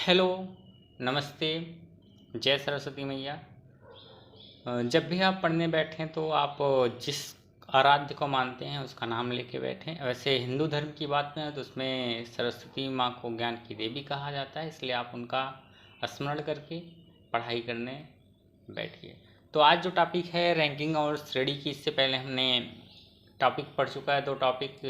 Hello, नमस्ते, जय सरस्वती मैया। जब भी आप पढ़ने बैठें तो आप जिस आराध्य को मानते हैं उसका नाम लेके बैठें। वैसे हिंदू धर्म की बात करें तो उसमें सरस्वती माँ को ज्ञान की देवी कहा जाता है, इसलिए आप उनका स्मरण करके पढ़ाई करने बैठिए। तो आज जो टॉपिक है रैंकिंग और श्रेणी की, इससे पहले हमने टॉपिक पढ़ चुका है, 2 टॉपिक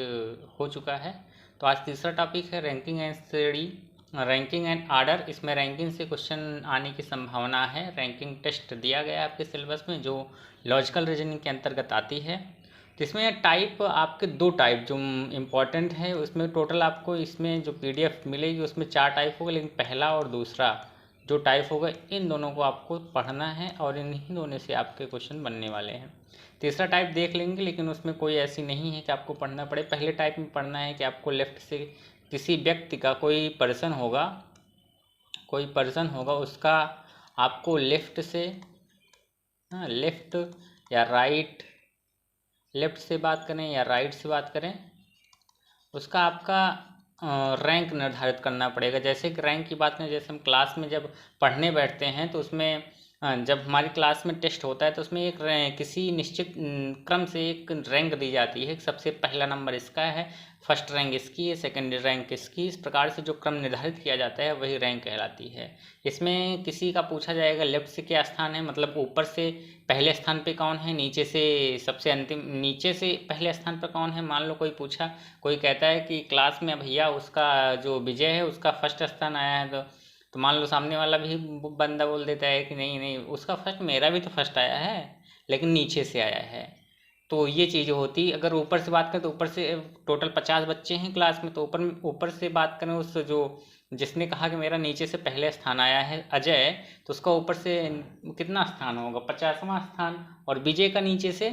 हो चुका है। तो आज तीसरा टॉपिक है रैंकिंग एंड श्रेणी, रैंकिंग एंड आर्डर। इसमें रैंकिंग से क्वेश्चन आने की संभावना है। रैंकिंग टेस्ट दिया गया है आपके सिलेबस में जो लॉजिकल रीजनिंग के अंतर्गत आती है। तो इसमें टाइप आपके 2 टाइप जो इम्पोर्टेंट है, उसमें टोटल आपको इसमें जो पीडीएफ मिलेगी उसमें 4 टाइप होगा, लेकिन पहला और दूसरा जो टाइप होगा इन दोनों को आपको पढ़ना है और इन्हीं दोनों से आपके क्वेश्चन बनने वाले हैं। तीसरा टाइप देख लेंगे, लेकिन उसमें कोई ऐसी नहीं है कि आपको पढ़ना पड़े। पहले टाइप में पढ़ना है कि आपको लेफ्ट से किसी व्यक्ति का कोई पर्सन होगा उसका आपको लेफ्ट से लेफ्ट या राइट, लेफ्ट से बात करें या राइट से बात करें, उसका आपका रैंक निर्धारित करना पड़ेगा। जैसे कि रैंक की बात करें, जैसे हम क्लास में जब पढ़ने बैठते हैं तो उसमें जब हमारी क्लास में टेस्ट होता है तो उसमें एक किसी निश्चित क्रम से एक रैंक दी जाती है। सबसे पहला नंबर इसका है, फर्स्ट रैंक इसकी है, सेकेंड रैंक इसकी। इस प्रकार से जो क्रम निर्धारित किया जाता है वही रैंक कहलाती है। इसमें किसी का पूछा जाएगा लेफ्ट से क्या स्थान है, मतलब ऊपर से पहले स्थान पे कौन है, नीचे से सबसे अंतिम, नीचे से पहले स्थान पर कौन है। मान लो कोई पूछा, कोई कहता है कि क्लास में भैया उसका जो विजय है उसका फर्स्ट स्थान आया है, तो मान लो सामने वाला भी बंदा बोल देता है कि नहीं नहीं उसका फर्स्ट, मेरा भी तो फर्स्ट आया है लेकिन नीचे से आया है। तो ये चीज़ होती। अगर ऊपर से बात करें तो ऊपर से टोटल 50 बच्चे हैं क्लास में, तो ऊपर से बात करें उस जो जिसने कहा कि मेरा नीचे से पहले स्थान आया है अजय, तो उसका ऊपर से कितना स्थान होगा, 50वां स्थान। और विजय का नीचे से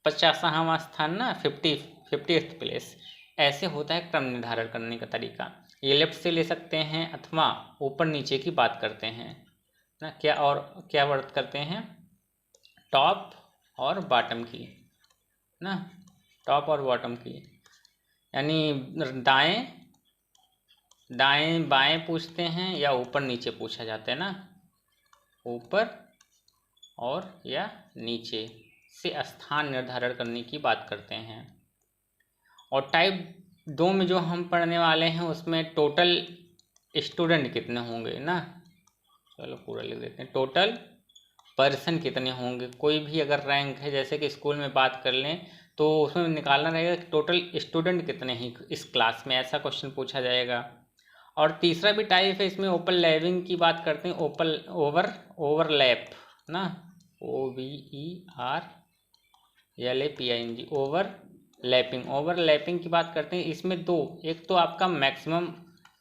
50वां स्थान ना, 50th प्लेस। ऐसे होता है क्रम निर्धारण करने का तरीका। ये लेफ्ट से ले सकते हैं अथवा ऊपर नीचे की बात करते हैं ना, क्या और क्या वर्त करते हैं, टॉप और बॉटम की ना, टॉप और बॉटम की, यानी दाएं दाएं बाएं पूछते हैं या ऊपर नीचे पूछा जाता है ना, ऊपर और या नीचे से स्थान निर्धारण करने की बात करते हैं। और टाइप 2 में जो हम पढ़ने वाले हैं उसमें टोटल स्टूडेंट कितने होंगे ना, चलो पूरा लिख देते हैं, टोटल पर्सन कितने होंगे। कोई भी अगर रैंक है, जैसे कि स्कूल में बात कर लें तो उसमें निकालना रहेगा कि टोटल स्टूडेंट कितने हैं इस क्लास में, ऐसा क्वेश्चन पूछा जाएगा। और तीसरा भी टाइप है इसमें, ओवरलैपिंग की बात करते हैं, ओवरलैप ना, OVERLAPING, ओवरलैपिंग की बात करते हैं। इसमें 2, एक तो आपका मैक्सिमम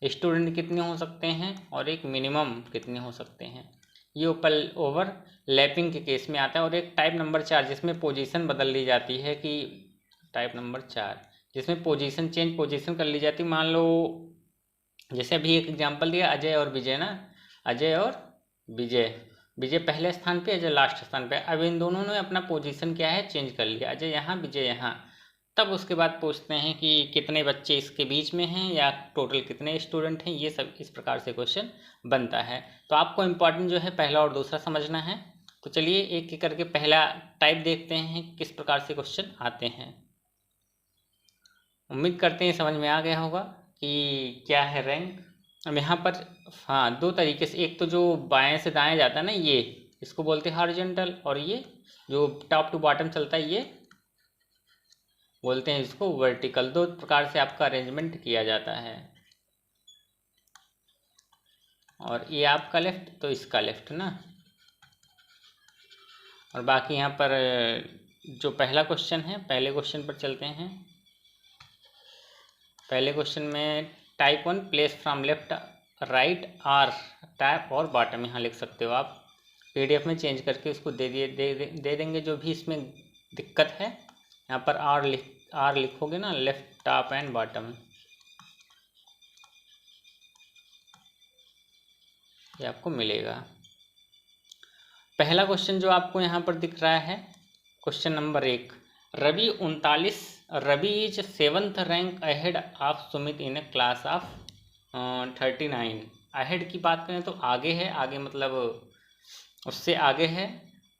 स्टूडेंट कितने हो सकते हैं और एक मिनिमम कितने हो सकते हैं, ये ओवरलैपिंग के केस में आता है। और एक टाइप नंबर 4 जिसमें पोजीशन बदल दी जाती है, कि टाइप नंबर 4 जिसमें पोजीशन कर ली जाती है। मान लो जैसे अभी एक एग्जांपल दिया, अजय और विजय ना, अजय और विजय पहले स्थान पे, अजय लास्ट स्थान पे। अब इन दोनों ने अपना पोजीशन क्या है चेंज कर लिया, अजय यहाँ विजय यहाँ। तब उसके बाद पूछते हैं कि कितने बच्चे इसके बीच में हैं या टोटल कितने स्टूडेंट हैं, ये सब इस प्रकार से क्वेश्चन बनता है। तो आपको इम्पोर्टेंट जो है पहला और दूसरा समझना है। तो चलिए एक एक करके पहला टाइप देखते हैं किस प्रकार से क्वेश्चन आते हैं। उम्मीद करते हैं समझ में आ गया होगा कि क्या है रैंक। अब यहाँ पर हाँ 2 तरीके से, एक तो जो बाएं से दाएं जाता है ना, ये इसको बोलते हैं हॉरिजॉन्टल, और ये जो टॉप टू बॉटम चलता है ये बोलते हैं इसको वर्टिकल। 2 प्रकार से आपका अरेंजमेंट किया जाता है। और ये आपका लेफ्ट तो इसका लेफ्ट ना। और बाकी यहाँ पर जो पहला क्वेश्चन है, पहले क्वेश्चन पर चलते हैं। पहले क्वेश्चन में type 1 place from left right or top और बॉटम, यहाँ लिख सकते हो आप। पीडीएफ में चेंज करके उसको दे देंगे जो भी इसमें दिक्कत है। यहाँ पर आर लिखोगे ना, लेफ्ट टॉप एंड बॉटम, ये आपको मिलेगा। पहला क्वेश्चन जो आपको यहाँ पर दिख रहा है, question number 1, Ravi is 7th rank ahead of Sumit in a class of 39। Ahead की बात करें तो आगे है, आगे मतलब उससे आगे है।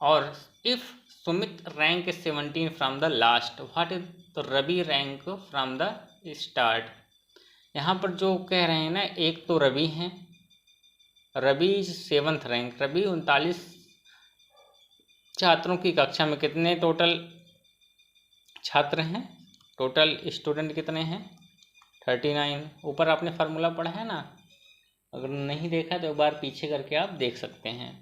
और if Sumit rank 17 from the last, what is तो Ravi rank from the start. यहाँ पर जो कह रहे हैं ना, एक तो रवि हैं, रवि 7th रैंक, रवि 39 छात्रों की कक्षा में कितने टोटल छात्र हैं, टोटल स्टूडेंट कितने हैं 39। ऊपर आपने फार्मूला पढ़ा है ना, अगर नहीं देखा तो एक बार पीछे करके आप देख सकते हैं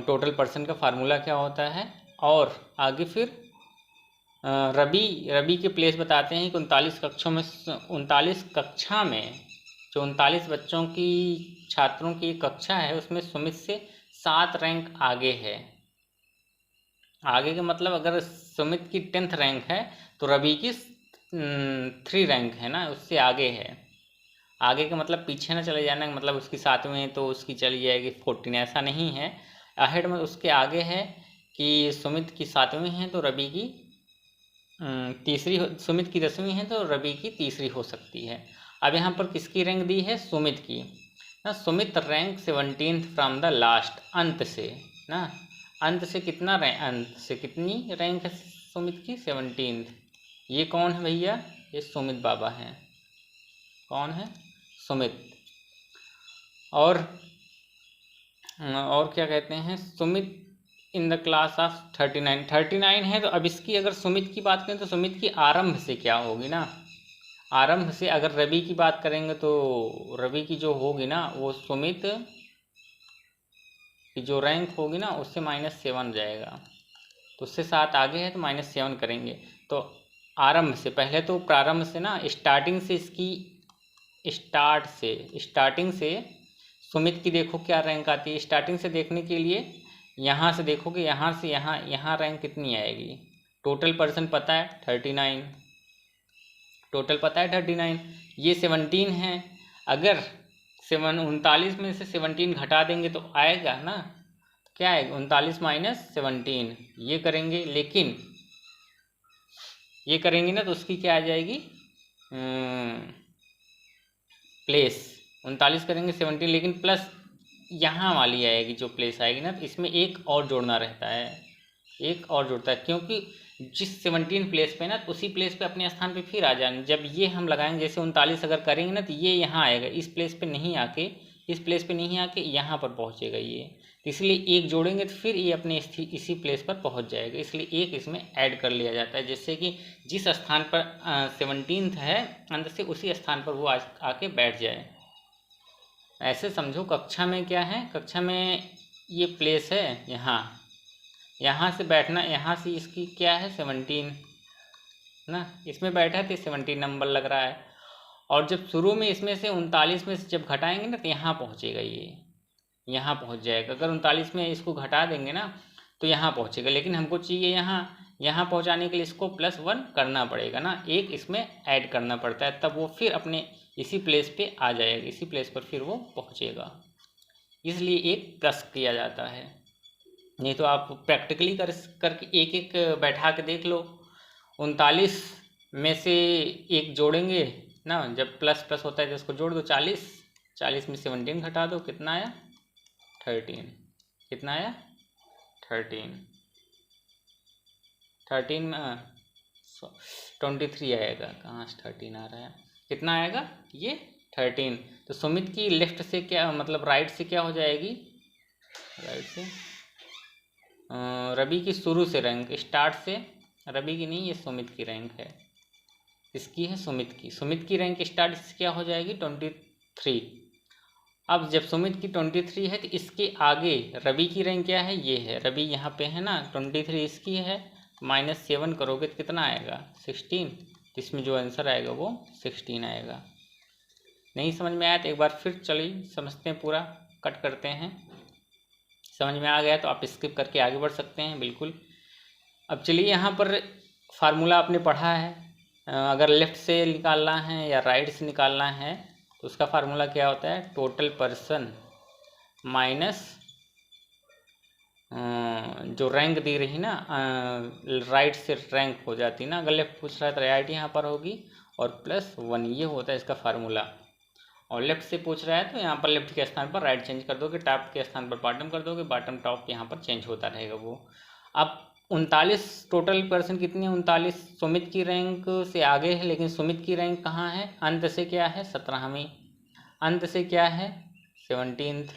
टोटल पर्सन का फार्मूला क्या होता है। और आगे फिर रवि के प्लेस बताते हैं कि 39 कक्षों में 39 कक्षा में जो 39 बच्चों की छात्रों की कक्षा है उसमें सुमित से 7 रैंक आगे है। आगे का मतलब अगर सुमित की 10th रैंक है तो रवि की 3 रैंक है ना, उससे आगे है। आगे का मतलब पीछे ना चले जाना, मतलब उसकी 7वीं तो उसकी चली जाएगी 14, ऐसा नहीं है। अहेड में उसके आगे है कि सुमित की 7वीं है तो रवि की तीसरी, सुमित की 10वीं है तो रवि की तीसरी हो सकती है। अब यहाँ पर किसकी रैंक दी है, सुमित की ना। Sumit rank 17th from the last, अंत से ना, अंत से कितना रैंक, अंत से कितनी रैंक है सुमित की 17th। ये कौन है भैया, ये सुमित बाबा हैं। कौन है, सुमित। और क्या कहते हैं, सुमित इन द क्लास ऑफ 39 है। तो अब इसकी अगर सुमित की बात करें तो सुमित की आरंभ से क्या होगी ना, आरंभ से अगर रवि की बात करेंगे तो रवि की जो होगी ना वो सुमित की जो रैंक होगी ना उससे -7 जाएगा, तो उससे 7 आगे है तो -7 करेंगे। तो आरंभ से, पहले तो प्रारंभ से ना, स्टार्टिंग से इसकी, स्टार्टिंग से सुमित की देखो क्या रैंक आती है। स्टार्टिंग से देखने के लिए यहाँ से देखोगे, यहाँ से यहाँ रैंक कितनी आएगी। टोटल पर्सन पता है 39, टोटल पता है 39, ये 17 है। अगर 39 में से 17 घटा देंगे तो आएगा ना, क्या आएगा 39 - 17, ये करेंगे। लेकिन ये करेंगे ना तो उसकी क्या आ जाएगी प्लेस, 39 करेंगे 17, लेकिन प्लस यहाँ वाली आएगी जो प्लेस आएगी ना, तो इसमें एक और जोड़ना रहता है, एक और जुड़ता है, क्योंकि जिस 17 प्लेस पे ना तो उसी प्लेस पे अपने स्थान पे फिर आ जाए। जब ये हम लगाएंगे, जैसे 39 अगर करेंगे ना तो ये यहाँ आएगा, इस प्लेस पे नहीं आके, इस प्लेस पे नहीं आके यहाँ पर पहुँचेगा ये, तो इसलिए एक जोड़ेंगे तो फिर ये अपने इसी प्लेस पर पहुँच जाएगा, इसलिए एक इसमें ऐड कर लिया जाता है, जिससे कि जिस स्थान पर 17th है अंत से उसी स्थान पर वो आके बैठ जाए। ऐसे समझो कक्षा में क्या है, कक्षा में ये प्लेस है, यहाँ से बैठना, यहाँ से इसकी क्या है 17 ना, इसमें बैठा है तो 17 नंबर लग रहा है। और जब शुरू में इसमें से 39 में से जब घटाएंगे ना तो यहाँ पहुँचेगा, ये यहाँ पहुँच जाएगा। अगर 39 में इसको घटा देंगे ना तो यहाँ पहुँचेगा, लेकिन हमको चाहिए यहाँ पहुँचाने के लिए इसको +1 करना पड़ेगा ना, एक इसमें ऐड करना पड़ता है, तब वो फिर अपने इसी प्लेस पे आ जाएगा, इसी प्लेस पर फिर वो पहुँचेगा, इसलिए एक प्लस किया जाता है। नहीं तो आप प्रैक्टिकली करके एक एक बैठा के देख लो। 39 में से एक जोड़ेंगे ना, जब प्लस प्लस होता है तो उसको जोड़ दो, 40 में 17 घटा दो, कितना आया 13, कितना आया 13 में 23 आएगा, कहाँ से 13 आ रहा है, कितना आएगा ये 13। तो सुमित की लेफ्ट से क्या मतलब राइट से क्या हो जाएगी, राइट से रवि की शुरू से रैंक, स्टार्ट से रवि की नहीं, ये सुमित की रैंक है, इसकी है सुमित की रैंक स्टार्ट से क्या हो जाएगी 23। अब जब सुमित की 23 है तो इसके आगे रवि की रैंक क्या है, ये है, रवि यहाँ पे है ना, 23 इसकी है, -7 करोगे तो कितना आएगा 16, तो इसमें जो आंसर आएगा वो 16 आएगा। नहीं समझ में आया तो एक बार फिर चलिए समझते हैं, पूरा कट करते हैं। समझ में आ गया तो आप स्किप करके आगे बढ़ सकते हैं, बिल्कुल। अब चलिए यहाँ पर फार्मूला आपने पढ़ा है, अगर लेफ़्ट से निकालना है या राइट से निकालना है तो उसका फार्मूला क्या होता है, टोटल पर्सन माइनस जो रैंक दी रही ना, राइट से रैंक हो जाती ना, अगर लेफ्ट पूछ रहा है तो राइट यहाँ पर होगी, और +1, ये होता है इसका फार्मूला। और लेफ्ट से पूछ रहा है तो यहाँ पर लेफ्ट के स्थान पर राइट चेंज कर दोगे, टॉप के स्थान पर बॉटम कर दोगे, बॉटम टॉप यहाँ पर चेंज होता रहेगा वो। अब 39 टोटल पर्सन कितनी है, 39। सुमित की रैंक से आगे है, लेकिन सुमित की रैंक कहाँ है, अंत से क्या है 17वीं, अंत से क्या है 17th।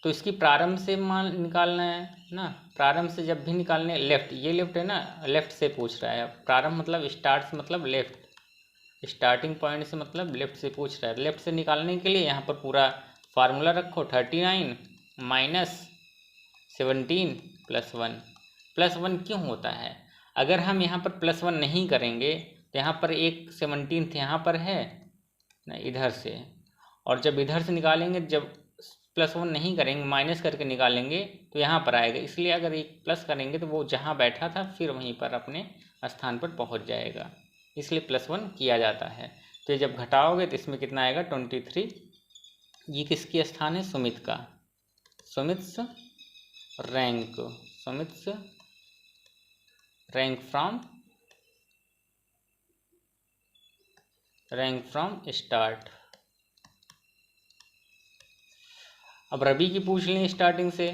तो इसकी प्रारंभ से मान निकालना है ना, प्रारंभ से जब भी निकालने, लेफ्ट, ये लेफ्ट है ना, लेफ्ट से पूछ रहा है। प्रारंभ मतलब स्टार्ट मतलब लेफ्ट, स्टार्टिंग पॉइंट से मतलब लेफ्ट से पूछ रहा है। लेफ्ट से निकालने के लिए यहाँ पर पूरा फार्मूला रखो, 39 माइनस 17 +1। +1 क्यों होता है, अगर हम यहाँ पर +1 नहीं करेंगे तो यहाँ पर एक 17 यहाँ पर है ना इधर से, और जब इधर से निकालेंगे, जब +1 नहीं करेंगे माइनस करके निकालेंगे तो यहाँ पर आएगा। इसलिए अगर एक प्लस करेंगे तो वो जहाँ बैठा था फिर वहीं पर अपने स्थान पर पहुँच जाएगा, इसलिए +1 किया जाता है। तो ये जब घटाओगे तो इसमें कितना आएगा 23। ये किसकी स्थान है, सुमित का, सुमित्स रैंक, सुमित्स रैंक फ्रॉम स्टार्ट। अब रवि की पूछ लें स्टार्टिंग से।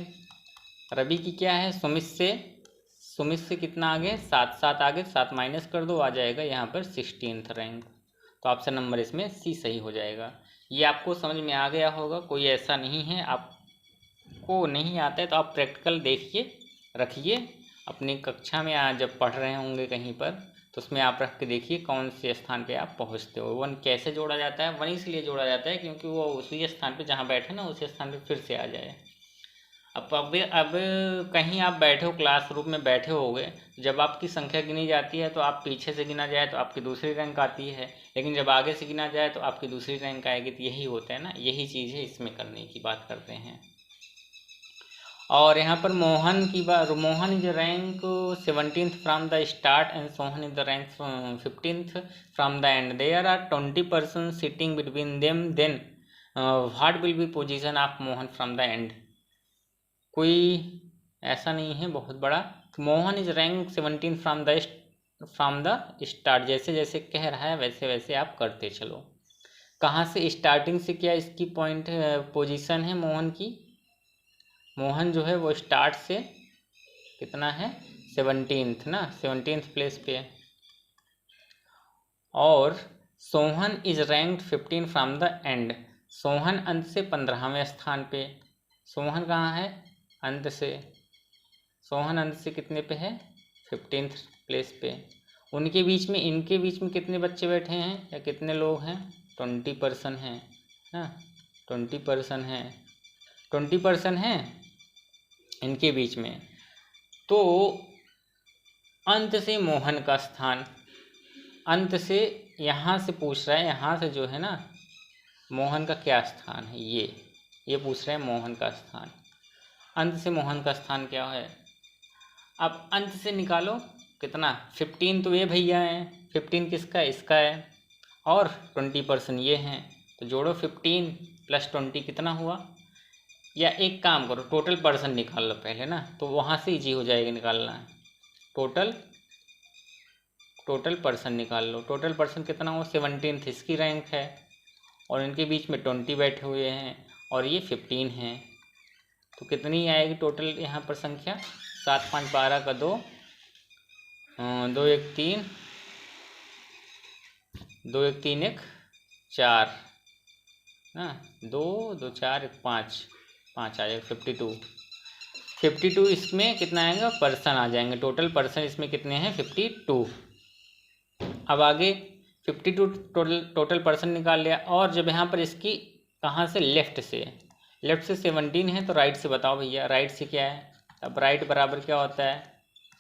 रवि की क्या है, सुमित से कितना आगे, 7 आगे, 7 माइनस कर दो, आ जाएगा यहाँ पर 16th रैंक। तो ऑप्शन नंबर इसमें सी सही हो जाएगा। ये आपको समझ में आ गया होगा, कोई ऐसा नहीं है आपको नहीं आता है तो आप प्रैक्टिकल देखिए रखिए अपनी कक्षा में, जब पढ़ रहे होंगे कहीं पर तो उसमें आप रख के देखिए कौन से स्थान पे आप पहुंचते हो। 1 कैसे जोड़ा जाता है, 1 इसलिए जोड़ा जाता है क्योंकि वो उसी स्थान पे जहाँ बैठे ना उसी स्थान पे फिर से आ जाए। अब कहीं आप बैठे हो, क्लासरूम में बैठे होगे, जब आपकी संख्या गिनी जाती है तो आप पीछे से गिना जाए तो आपकी दूसरी रैंक आती है, लेकिन जब आगे से गिना जाए तो आपकी दूसरी रैंक आएगी। तो यही होता है ना, यही चीज़ है, इसमें करने की बात करते हैं। और यहाँ पर मोहन की बात, Mohan is rank 17th from the start and Sohan is the rank 15th from the end. There are 20 person sitting between them, then what will be position of Mohan from the end. कोई ऐसा नहीं है बहुत बड़ा। Mohan is rank 17 from the start, जैसे जैसे कह रहा है वैसे वैसे आप करते चलो। कहाँ से, स्टार्टिंग से क्या इसकी पॉइंट पोजीशन है मोहन की, मोहन जो है वो स्टार्ट से कितना है 17th ना, 17th प्लेस पे। और Sohan is ranked 15 from the and, Sohan अंत से 15वें स्थान पे। सोहन कहाँ है, अंत से, सोहन अंत से कितने पे है 15th प्लेस पे। उनके बीच में, इनके बीच में कितने बच्चे बैठे हैं या कितने लोग हैं, 20 पर्सन हैं ना, 20 पर्सन हैं, 20 पर्सन हैं इनके बीच में। तो अंत से मोहन का स्थान, अंत से यहाँ से पूछ रहा है, यहाँ से जो है ना मोहन का क्या स्थान है, ये पूछ रहे हैं मोहन का स्थान। अंत से मोहन का स्थान क्या है, अब अंत से निकालो कितना, 15 तो ये भैया हैं, 15 किसका है, इसका है, और 20 पर्सन ये हैं, तो जोड़ो 15 + 20 कितना हुआ। या एक काम करो, टोटल पर्सन निकाल लो पहले ना, तो वहाँ से इजी हो जाएगा निकालना। टोटल पर्सन निकाल लो, टोटल पर्सन कितना हो 17th इसकी रैंक है, और इनके बीच में 20 बैठे हुए हैं और ये 15 हैं, तो कितनी आएगी टोटल यहाँ पर संख्या, 7 5 12 का 2, 2 1 3, 2 1 3 1 4 ना, 2 2 4 1 5, 5 आ जाएगा 52। इसमें कितना आएगा, पर्सन आ जाएंगे, टोटल पर्सन इसमें कितने हैं 52। अब आगे 52 टोटल पर्सन निकाल लिया, और जब यहाँ पर इसकी कहाँ से, लेफ्ट से 17 है, तो राइट से बताओ भैया, राइट से क्या है, अब राइट बराबर क्या होता है,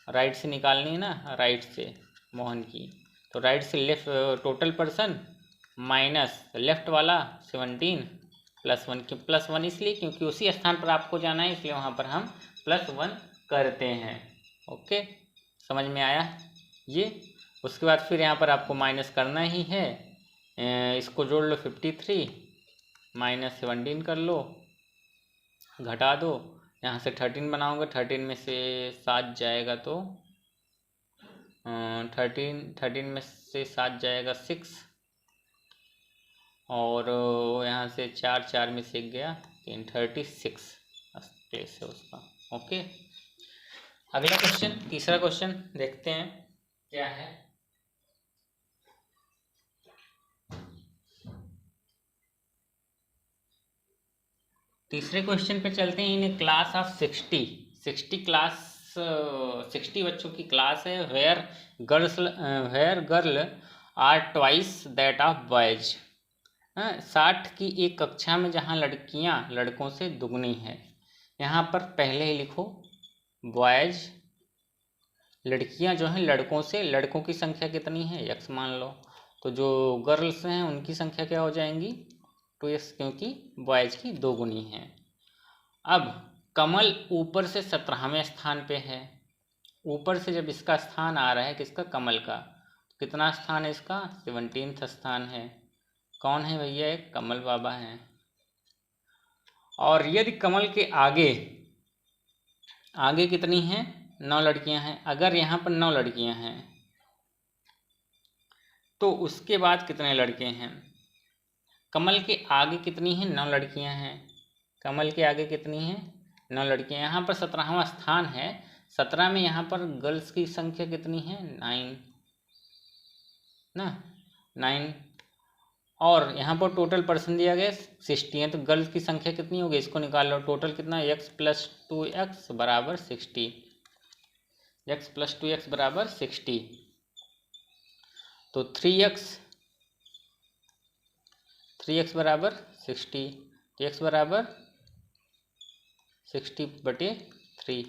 राइट से निकालनी है ना, राइट से मोहन की, तो राइट से left total person minus left वाला 17 +1 की, +1 इसलिए क्योंकि उसी स्थान पर आपको जाना है, इसलिए वहाँ पर हम +1 करते हैं। ओके, समझ में आया ये। उसके बाद फिर यहाँ पर आपको माइनस करना ही है, इसको जोड़ लो 53 -17 कर लो, घटा दो, यहाँ से 13 बनाओगे, 13 में से 7 जाएगा तो 13 में से 7 जाएगा 6, और यहाँ से 4 4 में से गया 3, 36 प्लेस है उसका। ओके, अगला क्वेश्चन, तीसरा क्वेश्चन देखते हैं क्या है। तीसरे क्वेश्चन पे चलते हैं। इन क्लास ऑफ 60 क्लास 60 बच्चों की क्लास है where girl are twice that of boys. 60 की एक कक्षा में जहाँ लड़कियाँ लड़कों से दुगनी है। यहाँ पर पहले ही लिखो बॉयज, लड़कियाँ जो हैं लड़कों से, लड़कों की संख्या कितनी है x मान लो, तो जो गर्ल्स हैं उनकी संख्या क्या हो जाएंगी 2x, क्योंकि बॉयज की दोगुनी है। अब कमल ऊपर से 17वें स्थान पे है। ऊपर से जब इसका स्थान आ रहा है किसका, कमल का, तो कितना स्थान है इसका 17वां स्थान है। कौन है भैया, एक कमल बाबा हैं। और यदि कमल के आगे आगे कितनी हैं 9 लड़कियां हैं। अगर यहाँ पर 9 लड़कियां हैं तो उसके बाद कितने लड़के हैं, कमल के आगे कितनी हैं 9 लड़कियां हैं। कमल के आगे कितनी हैं 9 लड़कियां। यहाँ पर 17वां स्थान है, 17 में यहाँ पर गर्ल्स की संख्या कितनी है 9 ना, 9। और यहाँ पर टोटल पर्सन दिया गया 60 है, तो गर्ल्स की संख्या कितनी होगी इसको निकाल लो। टोटल कितना x + 2x बराबर 60, x + 2x बराबर 60। तो 3x बराबर 60, तो x बराबर 60/3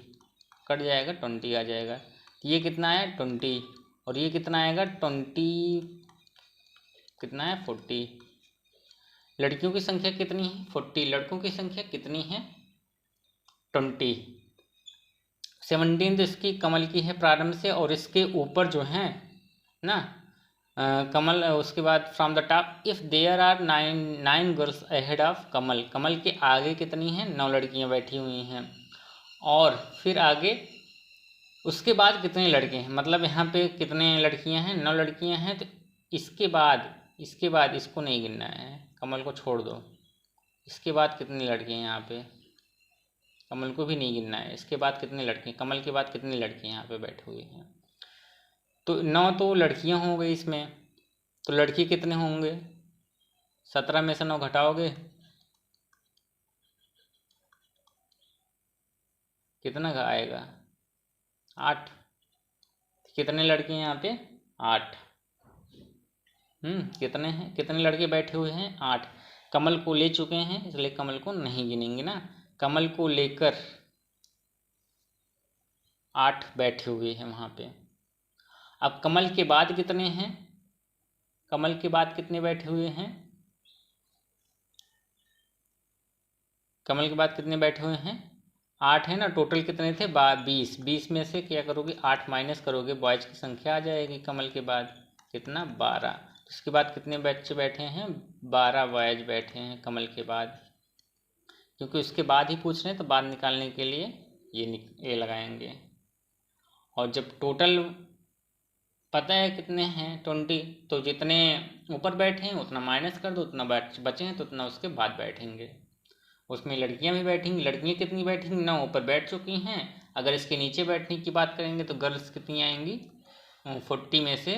कट जाएगा 20 आ जाएगा। तो ये कितना है 20 और ये कितना आएगा 20, कितना है 40। लड़कियों की संख्या कितनी है 40, लड़कों की संख्या कितनी है 20। 17 तो इसकी कमल की है प्रारंभ से, और इसके ऊपर जो है ना कमल, उसके बाद from the top if there are 9 girls ahead of Kamal, Kamal के आगे कितनी हैं 9 लड़कियां बैठी हुई हैं। और फिर आगे उसके बाद कितने लड़के हैं, मतलब यहाँ पे कितने लड़कियां हैं 9 लड़कियां हैं। तो इसके बाद इसको नहीं गिनना है, कमल को छोड़ दो। इसके बाद कितने लड़के हैं यहाँ पे, कमल को भी नहीं गिनना है। इसके बाद कितने लड़के, कमल के बाद कितनी लड़कियां यहाँ पे बैठी हुई हैं। तो 9 तो लड़कियां हो गई इसमें, तो लड़की कितने होंगे 17 में से 9 घटाओगे कितना आएगा 8। कितने लड़के हैं यहाँ पे 8। कितने हैं, कितने लड़के बैठे हुए हैं 8। कमल को ले चुके हैं इसलिए कमल को नहीं गिनेंगे ना, कमल को लेकर 8 बैठे हुए हैं वहाँ पे। अब कमल के बाद कितने हैं, कमल के बाद कितने बैठे हुए हैं, कमल के बाद कितने बैठे हुए हैं 8 है ना। टोटल कितने थे 20, 20 में से क्या करोगे 8 माइनस करोगे, बॉयज की संख्या आ जाएगी कमल के बाद कितना 12। इसके बाद कितने बच्चे बैठे हैं 12 बॉयज बैठे हैं कमल के बाद, क्योंकि उसके बाद ही पूछ रहे हैं तो बाद निकालने के लिए ये लगाएंगे। और जब टोटल पता है कितने हैं 20, तो जितने ऊपर बैठे हैं उतना माइनस कर दो, उतना बचे हैं तो उतना उसके बाद बैठेंगे। उसमें लड़कियां भी बैठेंगी, लड़कियां कितनी बैठेंगी 9 ऊपर बैठ चुकी हैं। अगर इसके नीचे बैठने की बात करेंगे तो गर्ल्स कितनी आएंगी 40 में से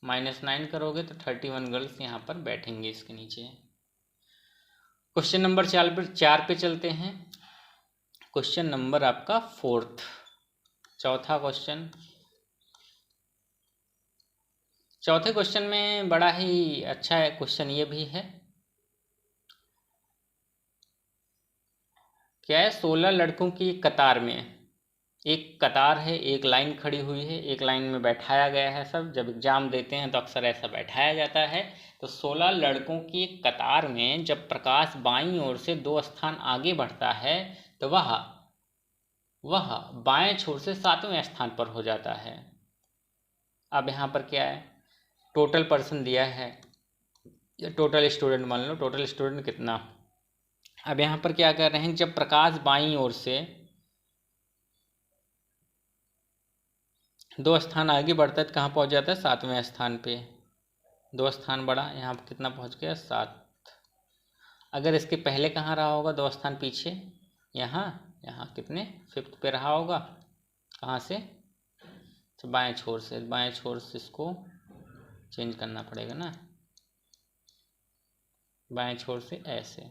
-9 करोगे तो 31 गर्ल्स यहाँ पर बैठेंगे इसके नीचे। क्वेश्चन नंबर 4 पे चलते हैं। क्वेश्चन नंबर आपका 4th, चौथा क्वेश्चन। चौथे क्वेश्चन में बड़ा ही अच्छा है क्वेश्चन ये भी है। क्या है 16 लड़कों की कतार में, एक कतार है, एक लाइन खड़ी हुई है, एक लाइन में बैठाया गया है सब। जब एग्जाम देते हैं तो अक्सर ऐसा बैठाया जाता है। तो 16 लड़कों की एक कतार में जब प्रकाश बाईं ओर से 2 स्थान आगे बढ़ता है तो वह बाएं छोर से 7वें स्थान पर हो जाता है। अब यहाँ पर क्या है टोटल पर्सन दिया है या टोटल स्टूडेंट मान लो, टोटल स्टूडेंट कितना। अब यहाँ पर क्या कर रहे हैं जब प्रकाश बाईं ओर से 2 स्थान आगे बढ़ता है तो कहाँ पहुँच जाता है 7वें स्थान पे। 2 स्थान बढ़ा, यहाँ पर कितना पहुँच गया 7। अगर इसके पहले कहाँ रहा होगा 2 स्थान पीछे, यहाँ यहाँ कितने 5th पे रहा होगा, कहाँ से, तो बाएं छोर से, बाएं छोर से इसको चेंज करना पड़ेगा ना, बाएं छोर से ऐसे,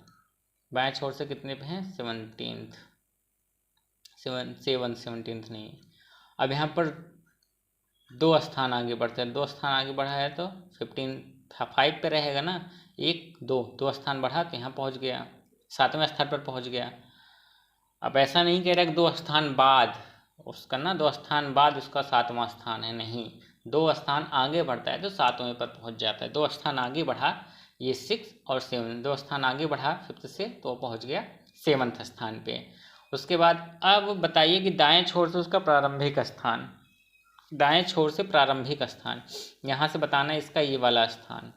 बाएं छोर से कितने पे हैं 17th, 17th नहीं। अब यहाँ पर 2 स्थान आगे बढ़ते हैं, 2 स्थान आगे बढ़ा है तो 5 पे रहेगा ना, 1 2 2 स्थान बढ़ा तो यहाँ पहुँच गया, 7वें स्थान पर पहुँच गया। अब ऐसा नहीं कह रहा कि 2 स्थान बाद उसका ना, 2 स्थान बाद उसका 7वां स्थान है, नहीं, 2 स्थान आगे बढ़ता है तो 7वें पर पहुँच जाता है। 2 स्थान आगे बढ़ा, ये 6 और 7, 2 स्थान आगे बढ़ा 5th से तो पहुँच गया 7th स्थान पे। उसके बाद अब बताइए कि दाएं छोर से उसका प्रारंभिक स्थान, दाएं छोर से प्रारंभिक स्थान, यहाँ से बताना है इसका ये वाला स्थान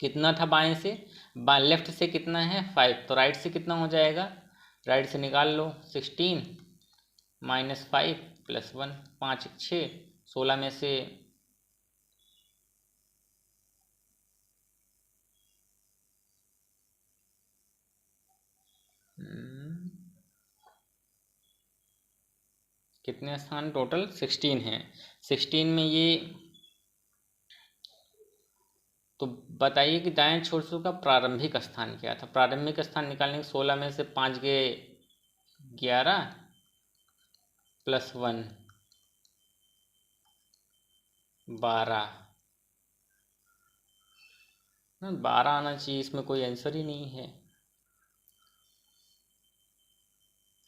कितना था बाएं से, लेफ्ट से कितना है 5, तो राइट से कितना हो जाएगा, राइट से निकाल लो 16 -5 + 1, 5 6, 16 में से कितने स्थान टोटल 16 हैं, 16 में ये, तो बताइए कि दाएं छोर से का प्रारंभिक स्थान क्या था। प्रारंभिक स्थान निकालने के 16 में से 5 गए 11 + 1 12, 12 आना चाहिए, इसमें कोई आंसर ही नहीं है।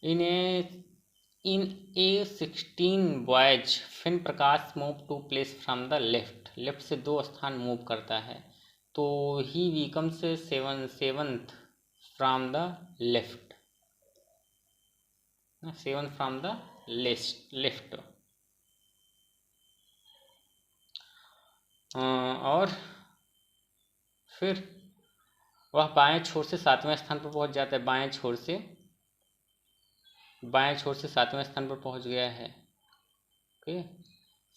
इन ए 16 बॉयज फिन Prakash move to place from the left, left से 2 स्थान मूव करता है तो he becomes 7th from the left, 7 from the left. और फिर वह बाएं छोर से 7वें स्थान पर पहुंच जाता है, बाएं छोर से 7वें स्थान पर पहुंच गया है। ओके,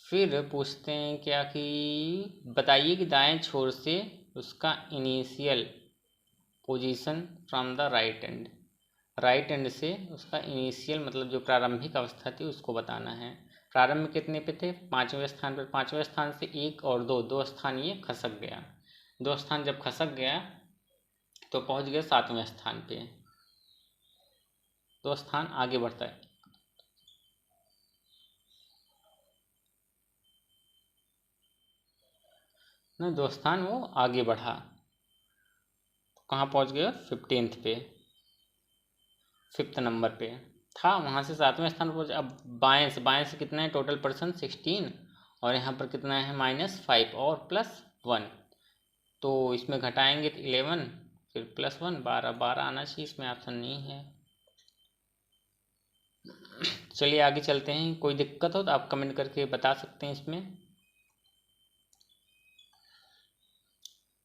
फिर पूछते हैं क्या कि बताइए कि दाएं छोर से उसका initial position from the right and, right and से उसका इनिशियल मतलब जो प्रारंभिक अवस्था थी उसको बताना है। प्रारंभ कितने पे थे 5वें स्थान पर, 5वें स्थान से 1 और 2 स्थान ये खसक गया, 2 स्थान जब खसक गया तो पहुंच गया 7वें स्थान पे, 2 स्थान आगे बढ़ता है, ना 2 स्थान वो आगे बढ़ा तो कहाँ पहुंच गया 15th पे, 5th नंबर पे था, वहाँ से 7वें स्थान पर पहुंचा। अब बाएं से कितना है टोटल पर्सन 16 और यहाँ पर कितना है -5 और +1, तो इसमें घटाएंगे तो 11 फिर +1 12 आना चाहिए, इसमें ऑप्शन नहीं है। चलिए आगे चलते हैं, कोई दिक्कत हो तो आप कमेंट करके बता सकते हैं। इसमें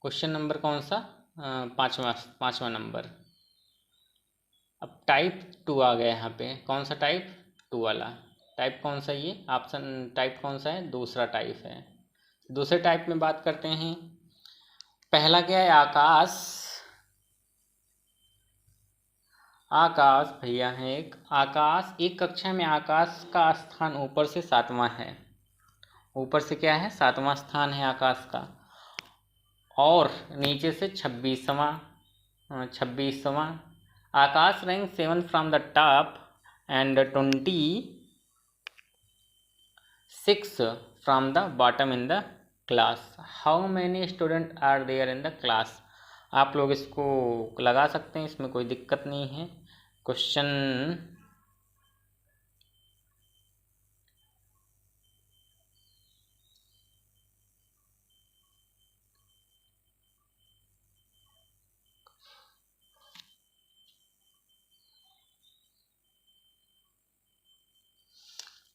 क्वेश्चन नंबर कौन सा, 5वां नंबर। अब टाइप 2 आ गया यहाँ पे, कौन सा टाइप 2 वाला, टाइप कौन सा, ये ऑप्शन टाइप कौन सा है, दूसरा टाइप है। दूसरे टाइप में बात करते हैं, पहला क्या है आकाश, आकाश भैया है एक आकाश, एक कक्षा में आकाश का स्थान ऊपर से 7वां है, ऊपर से क्या है 7वां स्थान है आकाश का, और नीचे से 26वां Akash rank 7 from the top and 26 from the bottom in the class, how many student are there in the class. आप लोग इसको लगा सकते हैं, इसमें कोई दिक्कत नहीं है। क्वेश्चन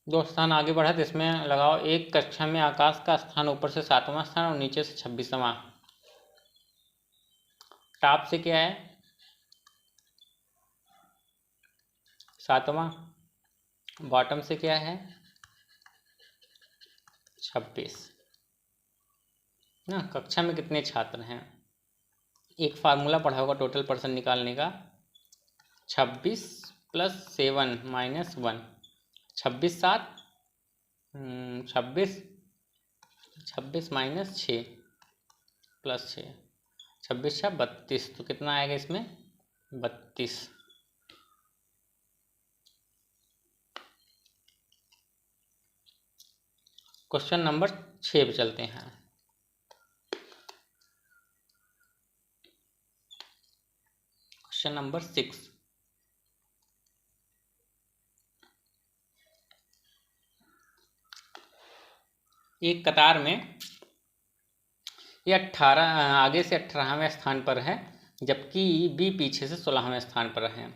दो स्थान आगे बढ़ा तो इसमें लगाओ, एक कक्षा में आकाश का स्थान ऊपर से 7वां स्थान और नीचे से 26वां, टॉप से क्या है 7वां, बॉटम से क्या है 26। ना। कक्षा में कितने छात्र हैं, एक फार्मूला पढ़ा होगा टोटल पर्सन निकालने का, 26 + 7 - 1, 26 7 26 26 - 6 + 6, 26 6 32, तो कितना आएगा इसमें 32। क्वेश्चन नंबर 6 पे चलते हैं। क्वेश्चन नंबर 6, एक कतार में ये 18 आगे से 18वें स्थान पर है, जबकि बी पीछे से 16वें स्थान पर है।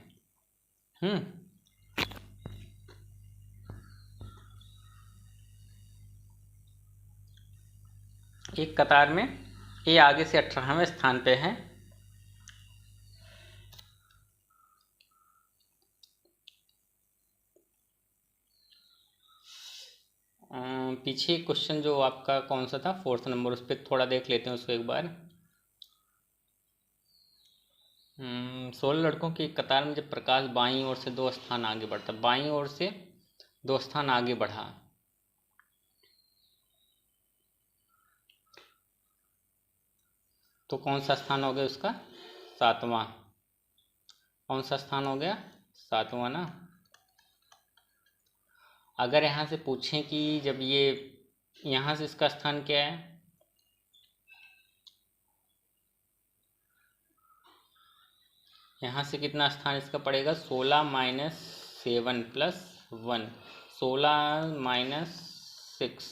एक कतार में ए आगे से 18वें स्थान पे है, पीछे क्वेश्चन जो आपका कौन सा था 4th नंबर, उस पर थोड़ा देख लेते हैं उसको एक बार। 16 लड़कों की कतार में जब प्रकाश बाईं ओर से 2 स्थान आगे बढ़ता, बाईं ओर से 2 स्थान आगे बढ़ा, तो कौन सा स्थान हो गया उसका 7वां। कौन सा स्थान हो गया 7वां ना। अगर यहाँ से पूछें कि जब ये यहाँ से इसका स्थान क्या है, यहाँ से कितना स्थान इसका पड़ेगा 16 - 7 + 1, 16 - 6,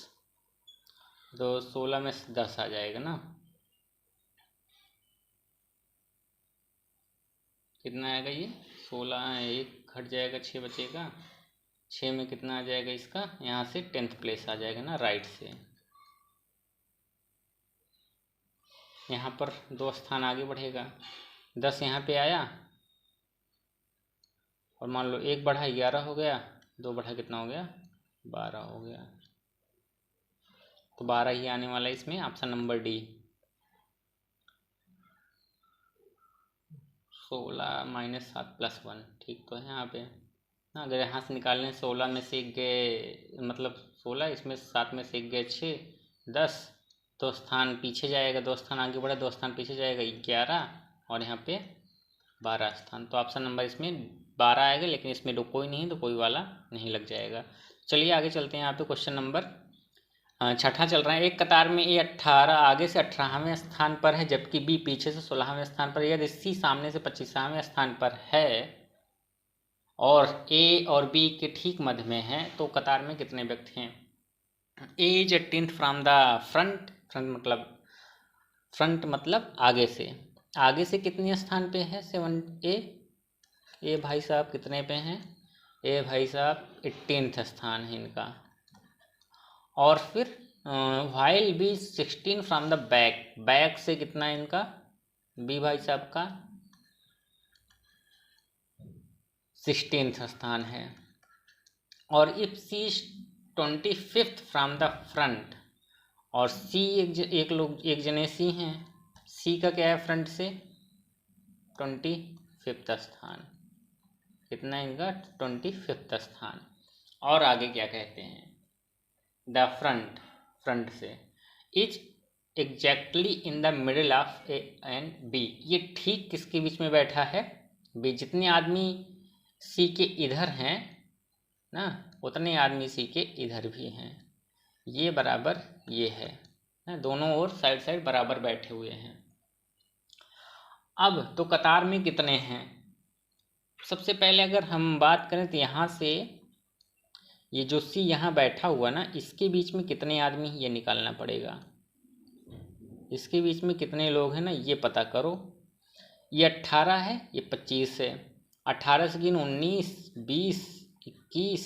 तो 16 में 10 आ जाएगा ना। कितना आएगा ये 16, एक घट जाएगा 6 बचेगा, 6 में कितना आ जाएगा इसका, यहाँ से 10th प्लेस आ जाएगा ना राइट से। यहाँ पर 2 स्थान आगे बढ़ेगा, 10 यहाँ पे आया, और मान लो 1 बढ़ा 11 हो गया, 2 बढ़ा कितना हो गया 12 हो गया, तो 12 ही आने वाला है इसमें, ऑप्शन नंबर डी। 16 - 7 + 1 ठीक तो है यहाँ पे। अगर यहाँ से निकालने 16 में से 1 गए, मतलब 16, इसमें 7 में से 1 गए 6, 10, 2 स्थान पीछे जाएगा, 2 स्थान आगे बढ़ा 2 स्थान पीछे जाएगा 11, और यहाँ पे 12 स्थान, तो ऑप्शन नंबर इसमें 12 आएगा, लेकिन इसमें कोई नहीं तो कोई वाला नहीं लग जाएगा। चलिए आगे चलते हैं। यहाँ पे क्वेश्चन नंबर 6 चल रहा है। एक कतार में ए 18 आगे से 18वें स्थान पर है, जबकि बी पीछे से 16वें स्थान पर, यदि सी सामने से 25वें स्थान पर है और ए और बी के ठीक मध्य में है, तो कतार में कितने व्यक्ति हैं। A is 18th from the front, front मतलब आगे से, आगे से कितने स्थान पे है 7 ए भाई साहब कितने पे हैं, ए भाई साहब 18th स्थान है इनका। और फिर while B 16 from the back, back से कितना है इनका बी भाई साहब का 16th स्थान है। और if C 25th from the front, और सी एक जने सी हैं, सी का क्या है फ्रंट से 25th स्थान, कितना है इनका 25th स्थान। और आगे क्या कहते हैं, द फ्रंट से is exactly in the middle of A and B, ये ठीक किसके बीच में बैठा है बी, जितने आदमी सी के इधर हैं ना, उतने आदमी सी के इधर भी हैं, ये बराबर ये है ना, दोनों ओर साइड साइड बराबर बैठे हुए हैं। अब तो कतार में कितने हैं, सबसे पहले अगर हम बात करें तो यहाँ से ये जो सी यहाँ बैठा हुआ ना, इसके बीच में कितने आदमी ये निकालना पड़ेगा, इसके बीच में कितने लोग हैं ना ये पता करो। ये 18 है, ये 25 है, 18 से गिन 19 20 21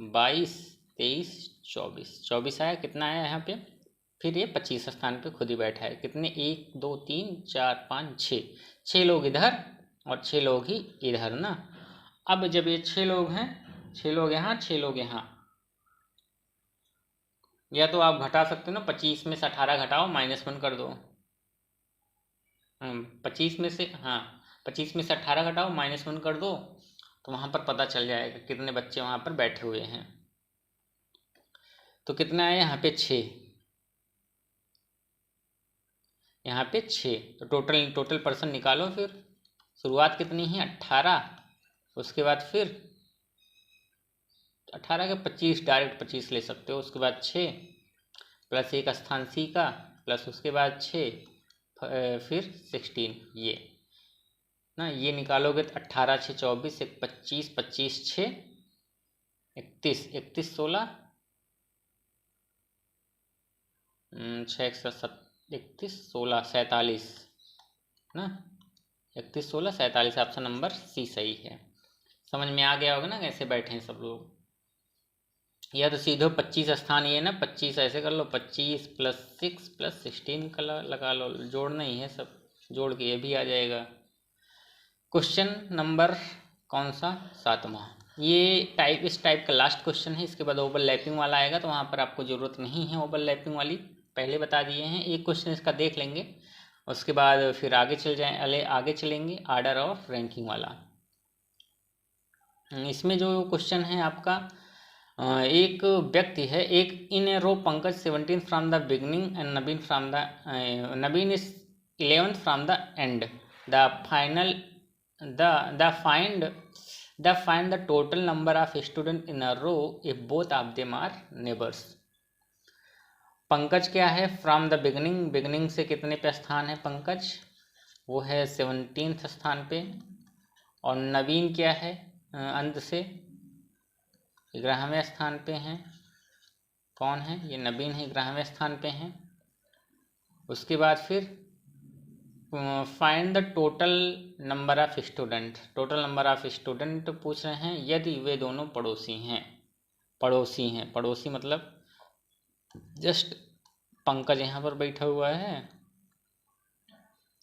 22 23 24, 24 आया, कितना आया यहाँ पे, फिर ये 25 स्थान पे खुद ही बैठा है, कितने 1 2 3 4 5 6 लोग इधर और 6 लोग ही इधर ना। अब जब ये 6 लोग हैं, 6 लोग यहाँ 6 लोग यहाँ, या तो आप घटा सकते हो ना, 25 में से 18 घटाओ, -1 कर दो। 25 में से, हाँ 25 में से 18 घटाओ, -1 कर दो, तो वहाँ पर पता चल जाएगा कितने बच्चे वहाँ पर बैठे हुए हैं। तो कितना है यहाँ पे 6, यहाँ पे 6। तो टोटल पर्सन निकालो फिर। शुरुआत कितनी है 18, उसके बाद फिर 18 के 25, डायरेक्ट 25 ले सकते हो। उसके बाद 6 प्लस एक स्थान सी का, प्लस उसके बाद 6 फिर 16, ये ना, ये निकालोगे तो 18 6 24, 25 25 6 31, 31 16 6 31 16 47 ना, 31 16 47, ऑप्शन नंबर सी सही है। समझ में आ गया होगा ना कैसे बैठे हैं सब लोग। या तो सीधे 25 स्थान ये ना, 25 ऐसे कर लो, 25 + 6 + 16 का लगा लो, जोड़ना ही है सब, जोड़ के ये भी आ जाएगा। क्वेश्चन नंबर कौन सा, 7वां। ये इस टाइप का लास्ट क्वेश्चन है। इसके बाद ओवरलैपिंग वाला आएगा, तो वहाँ पर आपको ज़रूरत नहीं है ओवरलैपिंग वाली, पहले बता दिए हैं। एक क्वेश्चन इसका देख लेंगे, उसके बाद फिर आगे चलेंगे आर्डर ऑफ रैंकिंग वाला। इसमें जो क्वेश्चन है आपका, एक व्यक्ति है, एक in a row Pankaj 17 from the beginning and Nabin is 11 from the end, the final find the total number of students in a row if both of them are neighbors। Pankaj क्या है, फ्रॉम द बिगनिंग से कितने पे स्थान है पंकज, वो है 17 स्थान पे। और नवीन क्या है, अंत से 11वें स्थान पे हैं। कौन है ये, नवीन है, 11वें स्थान पे हैं। उसके बाद फिर find the total number of student, total number of student पूछ रहे हैं यदि वे दोनों पड़ोसी हैं। पड़ोसी मतलब जस्ट पंकज यहाँ पर बैठा हुआ है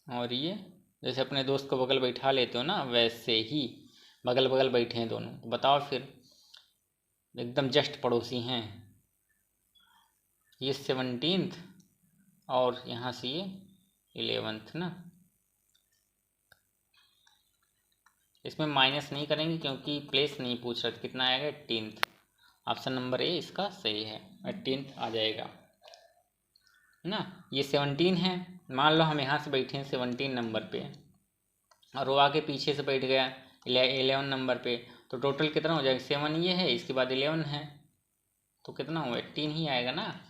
और ये जैसे अपने दोस्त को बगल बैठा लेते हो ना, वैसे ही बगल बगल बैठे हैं दोनों। बताओ फिर, एकदम जस्ट पड़ोसी हैं। ये 17th और यहाँ से ये 11th ना। इसमें माइनस नहीं करेंगे क्योंकि प्लेस नहीं पूछ रहे, कितना आएगा 18th। ऑप्शन नंबर ए इसका सही है, 18th आ जाएगा ना। ये 17 है, मान लो हम यहाँ से बैठे हैं 17 नंबर पे और वो आगे पीछे से बैठ गया 11 नंबर पे, तो टोटल कितना हो जाएगा, 7 ये है, इसके बाद 11 है, तो कितना हुआ 18 ही आएगा ना।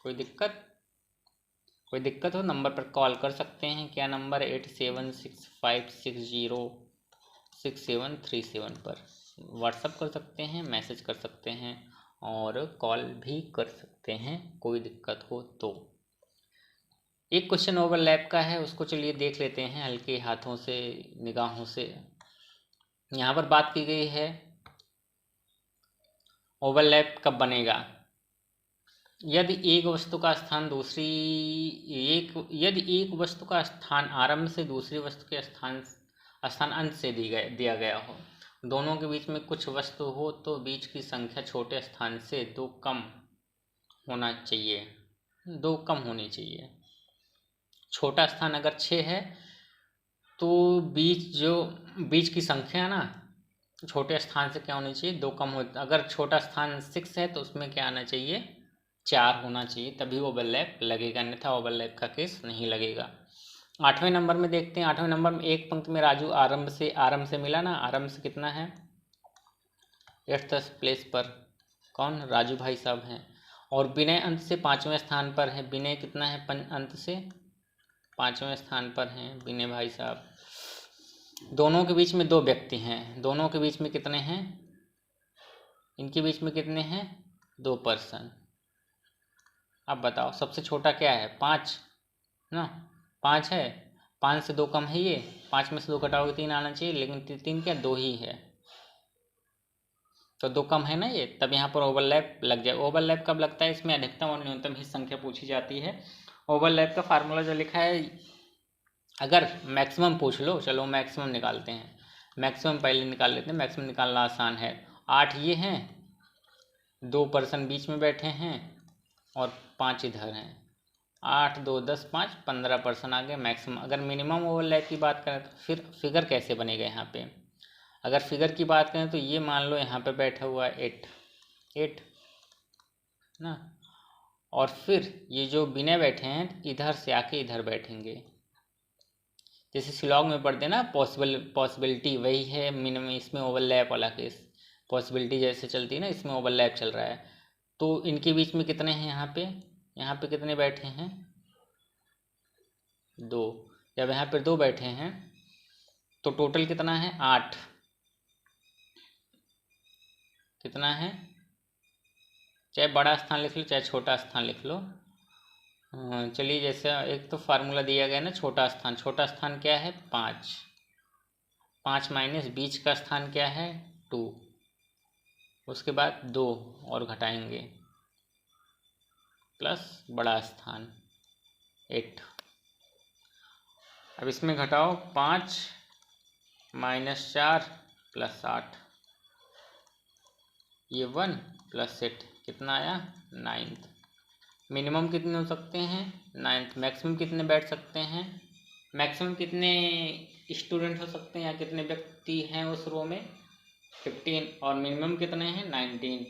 कोई दिक्कत हो नंबर पर कॉल कर सकते हैं। क्या नंबर, 8765606737 पर व्हाट्सअप कर सकते हैं, मैसेज कर सकते हैं और कॉल भी कर सकते हैं, कोई दिक्कत हो तो। एक क्वेश्चन ओवरलैप का है, उसको चलिए देख लेते हैं हल्के हाथों से, निगाहों से। यहाँ पर बात की गई है ओवरलैप कब बनेगा, यदि एक वस्तु का स्थान आरंभ से दूसरी वस्तु के स्थान अंत से दिया गया हो, दोनों के बीच में कुछ वस्तु हो, तो बीच की संख्या छोटे स्थान से 2 कम होनी चाहिए। छोटा स्थान अगर 6 है तो बीच की संख्या ना छोटे स्थान से क्या होनी चाहिए, 2 कम हो। अगर छोटा स्थान 6 है तो उसमें क्या आना चाहिए, 4 होना चाहिए, तभी ओवरलैप लगेगा, अन्यथा ओवरलैप का केस नहीं लगेगा। 8वें नंबर में देखते हैं। 8वें नंबर में एक पंक्ति में राजू आरंभ से मिला ना, आरंभ से कितना है 8th प्लेस पर, कौन, राजू भाई साहब हैं। और विनय अंत से 5वें स्थान पर है, विनय कितना है, अंत से 5वें स्थान पर हैं विनय भाई साहब। दोनों के बीच में 2 व्यक्ति हैं, दोनों के बीच में कितने हैं, इनके बीच में कितने हैं, 2 पर्सन। अब बताओ सबसे छोटा क्या है, 5 ना, 5 है, 5 से 2 कम है, ये 5 में से 2 घटाओगे 3 आना चाहिए, लेकिन 3 क्या, 2 ही है, तो 2 कम है ना ये, तब यहाँ पर ओवरलैप लग जाए। ओवरलैप कब लगता है, इसमें अधिकतम और न्यूनतम ही संख्या पूछी जाती है। ओवरलैप का फार्मूला जो लिखा है, अगर मैक्सिमम पूछ लो, चलो मैक्सिमम निकालते हैं, मैक्सिमम पहले निकाल लेते हैं, मैक्सिमम निकालना आसान है। 8 ये हैं, 2 पर्सन बीच में बैठे हैं और 5 इधर हैं। 8 2 10 5 15 पर्सन आ गए मैक्सिमम। अगर मिनिमम ओवरलैप की बात करें तो फिर फिगर कैसे बनेगा यहाँ पे? अगर फिगर की बात करें तो ये मान लो यहाँ पे बैठा हुआ है 8 ना, और फिर ये जो बिना बैठे हैं इधर से आके इधर बैठेंगे। जैसे शिलोंग में पढ़ते ना पॉसिबिलिटी, वही है मिनिमम इसमें ओवरलैप वाला केस। पॉसिबिलिटी जैसे चलती है ना, इसमें ओवरलैप चल रहा है। तो इनके बीच में कितने हैं यहाँ पे कितने बैठे हैं? 2। जब यहाँ पे 2 बैठे हैं तो टोटल कितना है? 8। कितना है? चाहे बड़ा स्थान लिख लो चाहे छोटा स्थान लिख लो। चलिए, जैसे एक तो फार्मूला दिया गया ना, छोटा स्थान क्या है? 5 माइनस बीच का स्थान क्या है? 2। उसके बाद 2 और घटाएंगे प्लस बड़ा स्थान 8। अब इसमें घटाओ 5 माइनस 4 प्लस 8, ये 1 प्लस 8 कितना आया? 9। मिनिमम कितने हो सकते हैं? 9। मैक्सिमम कितने बैठ सकते हैं? मैक्सिमम कितने स्टूडेंट हो सकते हैं या कितने व्यक्ति हैं उस रो में? 15। और मिनिमम कितने हैं? 19।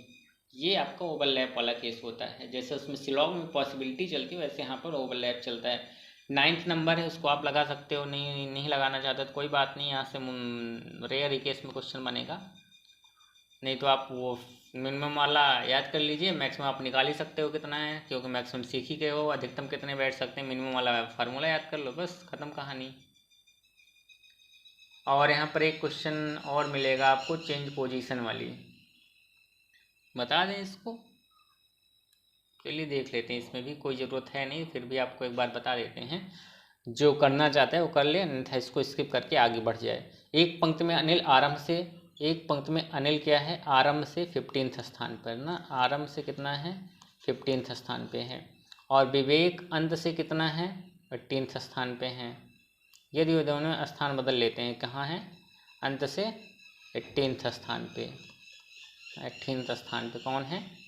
ये आपका ओवरलैप वाला केस होता है। जैसे उसमें शिलोंग में पॉसिबिलिटी चलती है वैसे यहाँ पर ओवरलैप चलता है। 9th नंबर है, उसको आप लगा सकते हो, नहीं लगाना चाहते तो कोई बात नहीं, यहाँ से रेयर ही केस में क्वेश्चन बनेगा। नहीं तो आप वो मिनिमम वाला याद कर लीजिए, मैक्सिमम आप निकाल ही सकते हो कितना है, क्योंकि मैक्सिमम सीख ही गए हो। अधिकतम कितने बैठ सकते हैं, मिनिमम वाला फार्मूला याद कर लो, बस खत्म कहानी। और यहाँ पर एक क्वेश्चन और मिलेगा आपको, चेंज पोजीशन वाली, बता दें इसको? चलिए देख लेते हैं, इसमें भी कोई ज़रूरत है नहीं, फिर भी आपको एक बार बता देते हैं। जो करना चाहता है वो कर ले, अन्यथा इसको स्किप करके आगे बढ़ जाए। एक पंक्ति में अनिल आरंभ से, एक पंक्ति में अनिल क्या है? आरंभ से 15th स्थान पर ना, आरंभ से कितना है? 15th स्थान पे है। और विवेक अंत से कितना है? 18th स्थान पे है। यदि वो दोनों स्थान बदल लेते हैं, कहाँ है? अंत से 18th स्थान पे। 18th स्थान पे कौन है?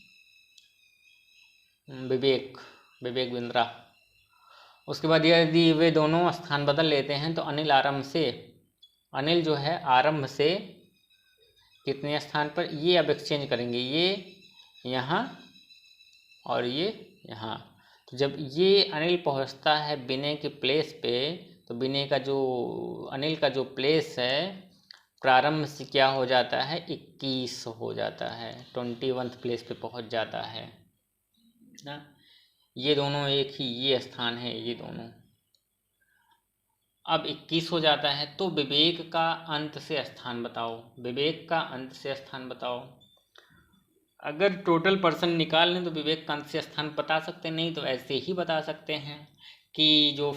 विवेक बिंद्रा। उसके बाद यदि वे दोनों स्थान बदल लेते हैं तो अनिल जो है आरंभ से कितने स्थान पर? ये अब एक्सचेंज करेंगे, ये यहाँ और ये यहाँ। तो जब ये अनिल पहुँचता है विनय के प्लेस पे, तो विनय का जो अनिल का जो प्लेस है प्रारंभ से क्या हो जाता है? 21 हो जाता है, 21th प्लेस पे पहुँच जाता है ना। ये दोनों एक ही ये स्थान है, ये दोनों अब 21 हो जाता है। तो विवेक का अंत से स्थान बताओ, विवेक का अंत से स्थान बताओ। अगर टोटल पर्सन निकाल लें तो विवेक का अंत से स्थान बता सकते हैं, नहीं तो ऐसे ही बता सकते हैं कि जो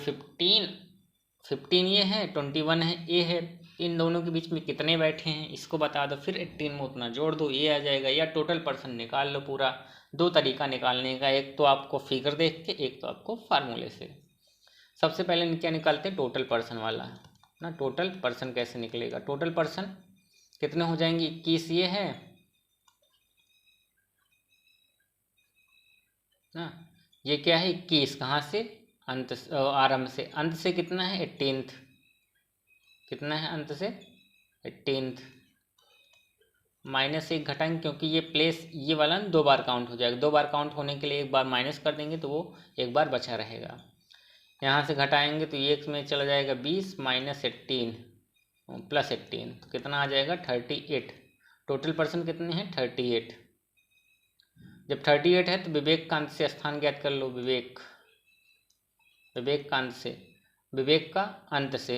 15 ये है, 21 है ये है, इन दोनों के बीच में कितने बैठे हैं इसको बता दो, फिर 18 में उतना जोड़ दो, ये आ जाएगा। या टोटल पर्सन निकाल लो पूरा। 2 तरीका निकालने का, एक तो आपको फिगर देख के, एक तो आपको फार्मूले से। सबसे पहले क्या निकालते हैं? टोटल पर्सन वाला ना। टोटल पर्सन कैसे निकलेगा? टोटल पर्सन कितने हो जाएंगे? 21 ये है ना, ये क्या है? 21 कहाँ से? अंत आरंभ से। अंत से कितना है? 18th। कितना है अंत से? 18th। -1 घटाएंगे क्योंकि ये प्लेस ये वाला 2 बार काउंट हो जाएगा। 2 बार काउंट होने के लिए एक बार माइनस कर देंगे तो वो एक बार बचा रहेगा। यहाँ से घटाएंगे तो ये में चला जाएगा 20 माइनस 18 प्लस 18, तो कितना आ जाएगा? 38। टोटल पर्सन कितने हैं? 38। जब 38 है तो विवेक का अंत से स्थान ज्ञात कर लो। विवेक का अंत से, विवेक का अंत से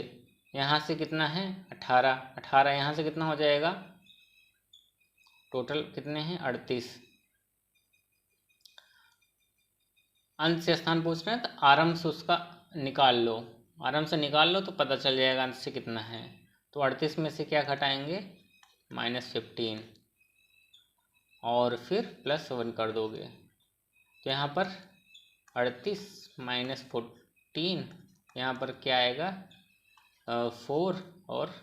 यहाँ से कितना है? 18 यहाँ से कितना हो जाएगा? टोटल कितने हैं? 38। अंत से स्थान पूछना है तो आरंभ से उसका निकाल लो, आरंभ से निकाल लो तो पता चल जाएगा अंत से कितना है। तो 38 में से क्या घटाएंगे? -15 और फिर +1 कर दोगे तो यहाँ पर 38 माइनस 14, यहाँ पर क्या आएगा? 4 और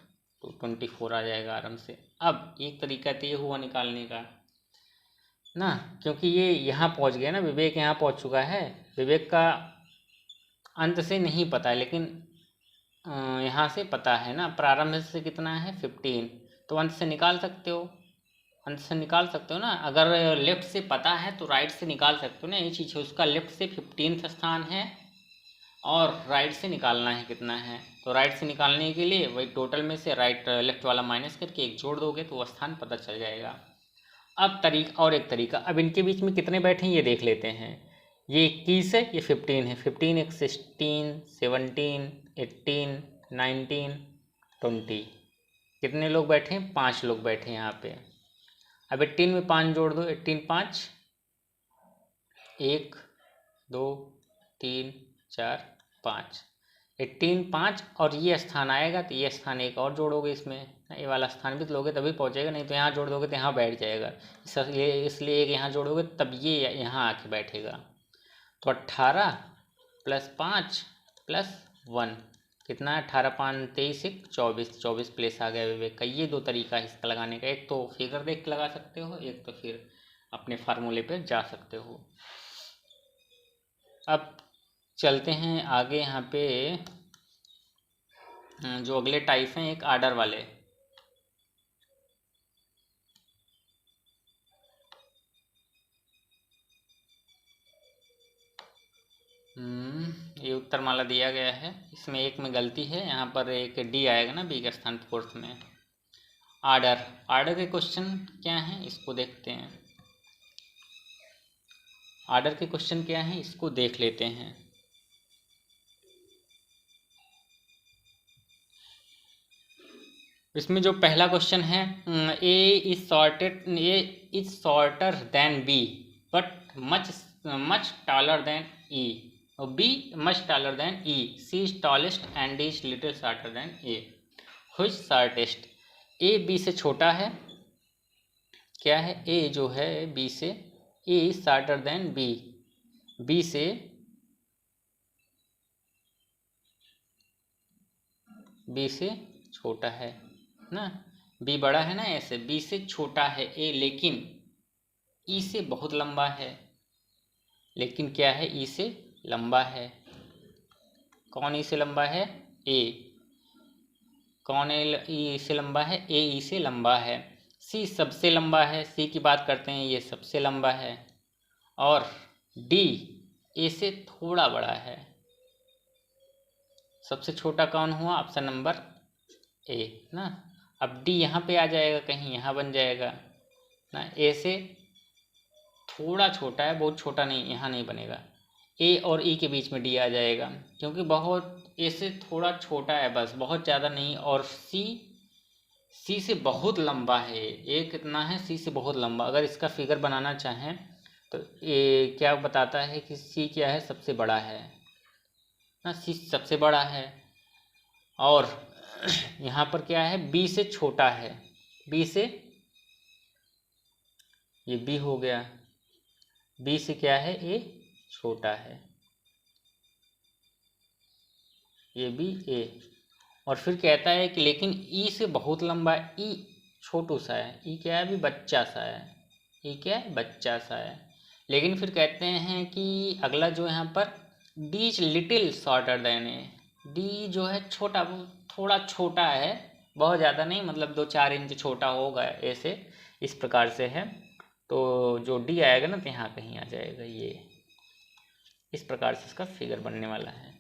24 आ जाएगा आराम से। अब एक तरीका तो ये हुआ निकालने का। ना, क्योंकि ये यहाँ पहुँच गया ना, विवेक यहाँ पहुँच चुका है। विवेक का अंत से नहीं पता है, लेकिन यहाँ से पता है ना, प्रारंभ से कितना है 15, तो अंत से निकाल सकते हो, अंत से निकाल सकते हो ना। अगर लेफ्ट से पता है तो राइट से निकाल सकते हो ना, ये चीज़ है। उसका लेफ्ट से 15th स्थान है और राइट से निकालना है कितना है, तो राइट से निकालने के लिए वही टोटल में से राइट लेफ्ट वाला माइनस करके एक जोड़ दोगे तो वो स्थान पता चल जाएगा। अब तरीका, और एक तरीका, अब इनके बीच में कितने बैठे हैं ये देख लेते हैं। ये 21 है, ये 15 है, 15 एक 16 17 18 19 20, कितने लोग बैठे हैं, 5 लोग बैठे हैं यहाँ पे। अब 18 में 5 जोड़ दो, 18 5, 1 2 3 4 5, 18 5, और ये स्थान आएगा तो ये स्थान एक और जोड़ोगे इसमें, ये वाला स्थान भी तो लोगे तभी पहुँचेगा, नहीं तो यहाँ जोड़ दोगे तो यहाँ बैठ जाएगा। इसलिए एक यहाँ जोड़ोगे तब ये यहाँ आके बैठेगा। तो 18 + 5 + 1 कितना है, 18 5 23 1 24, 24 प्लेस आ गया विवेक का। ये दो तरीका है इसका लगाने का, एक तो फिगर देख के लगा सकते हो, एक तो फिर अपने फार्मूले पे जा सकते हो। अब चलते हैं आगे, यहाँ पे जो अगले टाइप हैं एक आर्डर वाले। ये उत्तरमाला दिया गया है, इसमें एक में गलती है, यहाँ पर एक डी आएगा ना बी के स्थान फोर्थ में। आर्डर, आर्डर के क्वेश्चन क्या हैं इसको देखते हैं। आर्डर के क्वेश्चन क्या हैं इसको देख लेते हैं। इसमें जो पहला क्वेश्चन है, A is shorter than B but much taller than E, और B much taller than E, C is tallest and D is little shorter than A, which shortest. A B से छोटा है, क्या है, ए जो है बी से, A is shorter than B, B से छोटा है ना, बी बड़ा है ना, ऐसे बी से छोटा है ए, लेकिन ई से बहुत लंबा है, लेकिन क्या है, ई से लंबा है। कौन ई से लंबा है, ए। कौन ई से लंबा है, ए ई से लंबा है। सी सबसे लंबा है, सी की बात करते हैं, ये सबसे लंबा है। और डी ए से थोड़ा बड़ा है। सबसे छोटा कौन हुआ, ऑप्शन नंबर ए ना। अब डी यहाँ पे आ जाएगा, कहीं यहाँ बन जाएगा ना, ए से थोड़ा छोटा है, बहुत छोटा नहीं, यहाँ नहीं बनेगा। ए और ई के बीच में डी आ जाएगा, क्योंकि बहुत ए से थोड़ा छोटा है बस, बहुत ज़्यादा नहीं। और सी से बहुत लंबा है, ए कितना है, सी से बहुत लंबा। अगर इसका फिगर बनाना चाहें तो ए क्या बताता है कि सी क्या है, सबसे बड़ा है ना, सी सबसे बड़ा है। और यहाँ पर क्या है, बी से छोटा है, बी से, ये बी हो गया, बी से क्या है, ए छोटा है, ये बी ए। और फिर कहता है कि लेकिन ई से बहुत लंबा है, ई छोटू सा है, ई क्या है, अभी बच्चा सा है, ई क्या है, बच्चा सा है। लेकिन फिर कहते हैं कि अगला जो यहाँ पर D is little shorter than A, D जो है छोटा, वो थोड़ा छोटा है, बहुत ज़्यादा नहीं, मतलब 2-4 इंच छोटा होगा ए से, इस प्रकार से है। तो जो डी आएगा ना तो यहाँ कहीं आ जाएगा, ये इस प्रकार से इसका फिगर बनने वाला है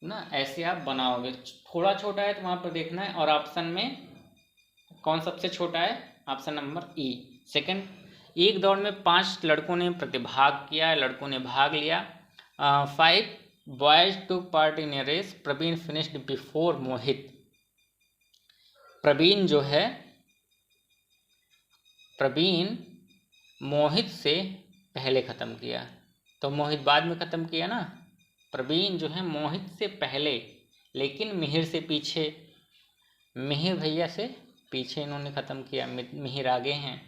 ना। ऐसे आप बनाओगे, थोड़ा छोटा है तो वहाँ पर देखना है। और ऑप्शन में कौन सबसे छोटा है, ऑप्शन नंबर ई, सेकंड। एक दौड़ में 5 लड़कों ने प्रतिभाग किया, लड़कों ने भाग लिया। 5 boys took part in a race, Praveen finished before Mohit. Praveen जो है, प्रवीण मोहित से पहले ख़त्म किया, तो मोहित बाद में ख़त्म किया ना। प्रवीण जो है मोहित से पहले, लेकिन मिहिर से पीछे, मिहिर भैया से पीछे इन्होंने ख़त्म किया, मिहिर आगे हैं।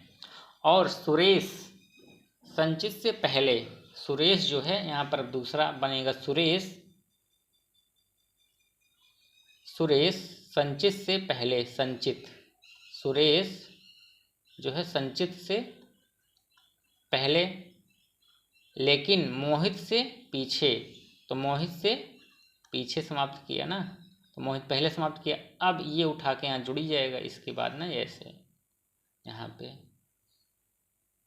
और सुरेश संचित से पहले, सुरेश जो है यहाँ पर दूसरा बनेगा, सुरेश संचित से पहले, संचित, सुरेश जो है संचित से पहले, लेकिन मोहित से पीछे, तो मोहित से पीछे समाप्त किया ना, तो मोहित पहले समाप्त किया। अब ये उठा के यहाँ जुड़ी जाएगा इसके बाद ना, ऐसे यहाँ पे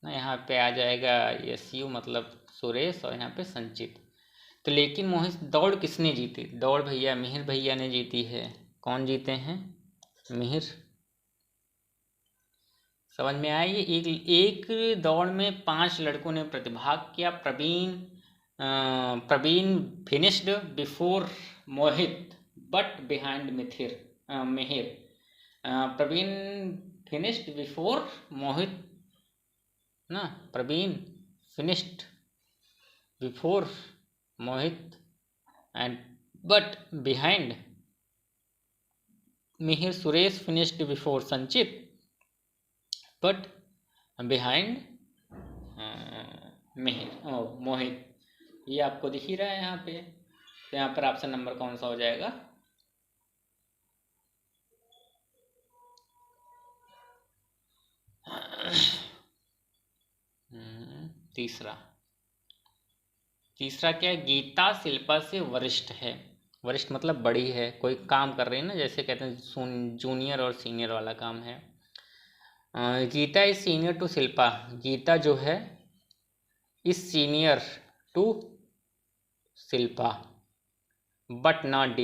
ना, यहाँ पे आ जाएगा SU मतलब सुरेश, और यहाँ पे संचित। तो लेकिन मोहित, दौड़ किसने जीती? दौड़ भैया मिहिर भैया ने जीती है। कौन जीते हैं? मिहिर। समझ में आई? एक दौड़ में 5 लड़कों ने प्रतिभाग किया। Praveen finished before Mohit but behind Mihir. Praveen finished before Mohit ना, Praveen finished before Mohit and but behind Mihir. Suresh finished before Sanchit but behind Mohit. ये आपको दिख ही रहा है यहाँ पे। तो यहाँ पर ऑप्शन नंबर कौन सा हो जाएगा? तीसरा क्या है? गीता शिल्पा से वरिष्ठ है। वरिष्ठ मतलब बड़ी है, कोई काम कर रही है ना, जैसे कहते हैं जूनियर और सीनियर वाला काम है। Geeta is senior to Shilpa. Geeta जो है is senior to Shilpa but not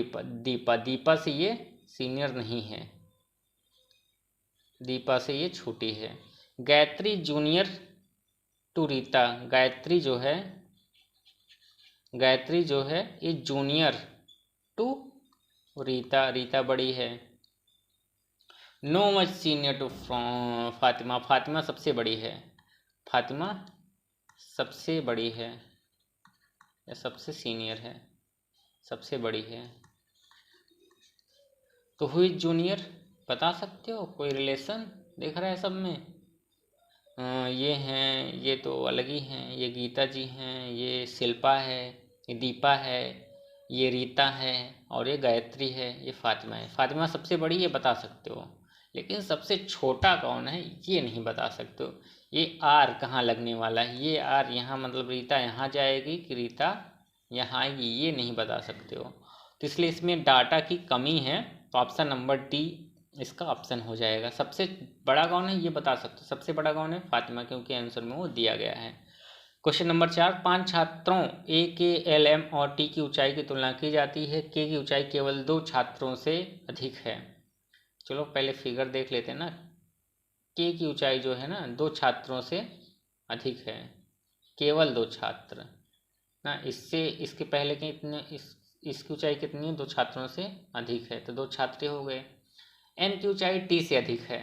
Deepa. Deepa से ये सीनियर नहीं है, दीपा से ये छोटी है। Gayatri junior to Rita. गायत्री जो है ये जूनियर टू रीता। रीता बड़ी है। No much senior to Fatima. Fatima सबसे बड़ी है। फातिमा सबसे बड़ी है या सबसे सीनियर है? सबसे बड़ी है। तो हुई जूनियर, बता सकते हो? कोई रिलेशन दिख रहा है सब में? ये हैं, ये तो अलग ही हैं। ये गीता जी हैं, ये शिल्पा है, ये दीपा है, ये रीता है, और ये गायत्री है, ये फातिमा है। फातिमा सबसे बड़ी, ये बता सकते हो, लेकिन सबसे छोटा कौन है ये नहीं बता सकते हो। ये आर कहाँ लगने वाला है? ये आर यहाँ, मतलब रीता यहाँ जाएगी कि रीता यहाँ आएगी, ये नहीं बता सकते हो। तो इसलिए इसमें डाटा की कमी है। तो ऑप्शन नंबर डी इसका ऑप्शन हो जाएगा। सबसे बड़ा कौन है ये बता सकते हो। सबसे बड़ा कौन है? फातिमा, क्योंकि आंसर में वो दिया गया है। क्वेश्चन नंबर 4, 5 छात्रों ए के एल एम और टी की ऊंचाई की तुलना की जाती है। के की ऊंचाई केवल 2 छात्रों से अधिक है। चलो पहले फिगर देख लेते हैं ना। के की ऊंचाई जो है ना 2 छात्रों से अधिक है, केवल 2 छात्र ना। इससे इसके पहले के इतने इसकी ऊंचाई कितनी है? 2 छात्रों से अधिक है, तो 2 छात्र हो गए। एन की ऊंचाई टी से अधिक है।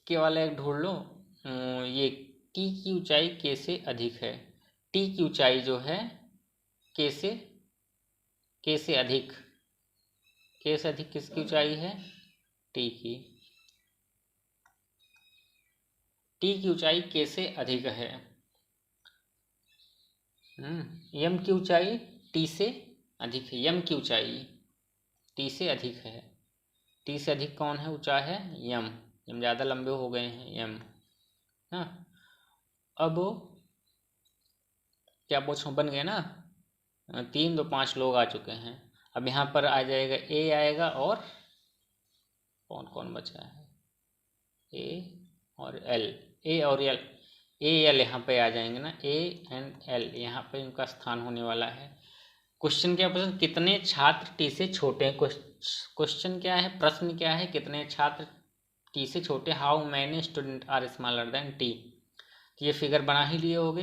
के वाला एक ढूंढ लो। ये टी की ऊंचाई के से अधिक है। टी की ऊंचाई जो है के से अधिक। के से अधिक किसकी ऊंचाई है? टी की। टी की ऊंचाई के से अधिक है। यम की ऊंचाई टी से अधिक है। यम की ऊंचाई टी से अधिक है। टी से अधिक कौन है? ऊंचा है यम। यम ज़्यादा लंबे हो गए हैं, यम। हाँ, अब क्या पूछो, बन गए ना। 3 2 5 लोग आ चुके हैं। अब यहाँ पर आ जाएगा ए आएगा, और कौन कौन बचा है? ए और एल। ए और एल, ए एल यहाँ पे आ जाएंगे ना। ए एंड एल यहाँ पे इनका स्थान होने वाला है। क्वेश्चन क्या पूछा? कितने छात्र टी से छोटे हैं? क्वेश्चन क्या है, प्रश्न क्या है? कितने छात्र टी से छोटे? How many student are smaller than T. ये फिगर बना ही लिए होगे।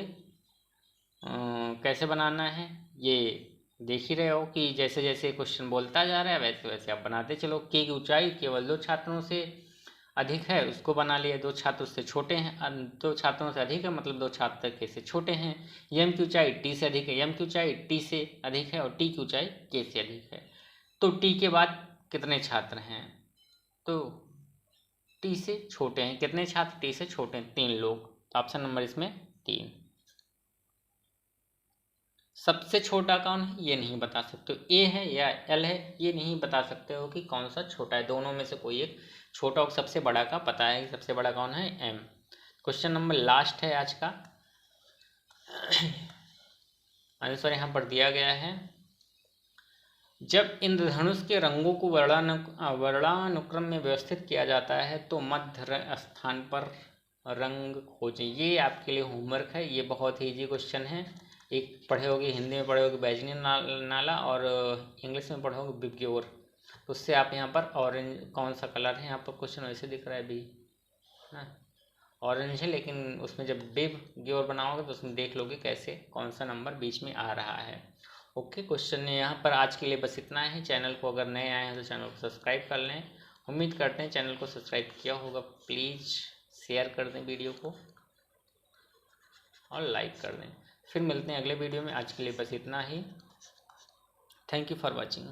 कैसे बनाना है ये देख ही रहे हो कि जैसे जैसे क्वेश्चन बोलता जा रहा है वैसे वैसे आप बनाते चलो। के की ऊंचाई केवल 2 छात्रों से अधिक है, उसको बना लिया। 2 छात्र उससे छोटे हैं, 2 छात्रों से अधिक है मतलब 2 छात्र के से छोटे हैं। यम की ऊंचाई टी से अधिक है। यम की ऊंचाई टी से अधिक है और टी की ऊंचाई के से अधिक है। तो टी के बाद कितने छात्र हैं? तो टी से छोटे हैं। कितने छात्र टी से छोटे हैं? 3 लोग। तो ऑप्शन नंबर इसमें 3। सबसे छोटा कौन है ये नहीं बता सकते हो। ए है या एल है ये नहीं बता सकते हो कि कौन सा छोटा है। दोनों में से कोई एक छोटा और सबसे बड़ा का पता है कि सबसे बड़ा कौन है? एम। क्वेश्चन नंबर लास्ट है आज का। आंसर यहाँ पर दिया गया है। जब इंद्रधनुष के रंगों को वर्णानुक्रम में व्यवस्थित किया जाता है तो मध्य स्थान पर रंग खोजें। ये आपके लिए होमवर्क है, ये बहुत ही इजी क्वेश्चन है। एक पढ़े होगे, हिंदी में पढ़े होगे बैजनी नाला, और इंग्लिश में पढ़े होगे बिब्ग्योर। तो उससे आप यहाँ पर ऑरेंज कौन सा कलर है, यहाँ पर क्वेश्चन वैसे दिख रहा है भी ना, ऑरेंज है, लेकिन उसमें जब बिब्ग्योर बनाओगे तो उसमें देख लोगे कैसे कौन सा नंबर बीच में आ रहा है। ओके, क्वेश्चन यहाँ पर आज के लिए बस इतना है। चैनल को अगर नए आए हैं तो चैनल को सब्सक्राइब कर लें। उम्मीद करते हैं चैनल को सब्सक्राइब किया होगा। प्लीज़ शेयर कर दें वीडियो को और लाइक कर दें। फिर मिलते हैं अगले वीडियो में। आज के लिए बस इतना ही। Thank you for watching.